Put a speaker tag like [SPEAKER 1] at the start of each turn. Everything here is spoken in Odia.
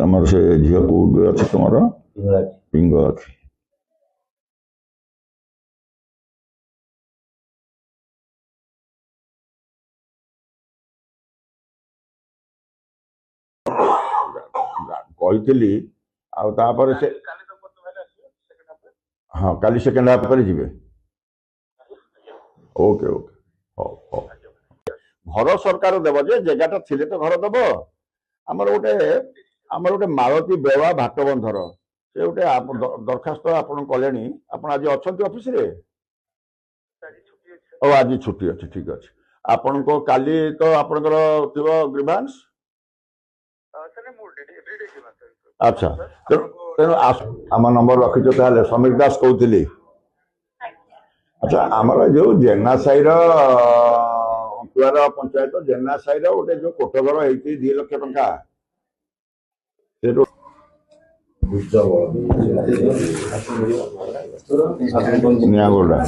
[SPEAKER 1] ଆମର ସେ ଝିଅ କୋଉଠି ଅଛି ତମର? ପିଙ୍ଗ ଅଛି। କହିଥିଲି ଆଉ ତାପରେ ସେ ହଁ କାଲି ସେକେଣ୍ଡ ହାଫ୍ ପରେ ଯିବେ। ଓକେ ଓକେ ହଉ ହଉ। ଘର ସରକାର ଦେବ ଯେ ଜାଗାଟା ଥିଲେ ତ ଘର ଦେବ। ଆମର ଗୋଟେ ମାଳତୀ ବେୱା ଭାଟବନ୍ଧର ସେ ଗୋଟେ ଦରଖାସ୍ତ ଆପଣ କଲେଣି। ଆପଣ ଆଜି ଅଛନ୍ତି ଅଫିସରେ? ଓ ଆଜି ଛୁଟି ଅଛି, ଠିକ ଅଛି। ଆପଣଙ୍କ କାଲି ତ ଆପଣଙ୍କର ଥିବ ଗ୍ରିଭାନ୍ସ। ଆଚ୍ଛା, ତେଣୁ ଆମ ନମ୍ବର ରଖିଛ ତାହେଲେ। ସମୀର ଦାସ କହୁଥିଲି। ଆଚ୍ଛା, ଆମର ଯୋଉ ଜେନା ସାହିର ଅନ୍ତୁଆର ପଞ୍ଚାୟତ ଜେନା ସାହିର ଗୋଟେ ଯୋଉ କୋଠଘର ହେଇଛି 2 ଲକ୍ଷ ଟଙ୍କା ନିଆଁଗୋଡ଼ା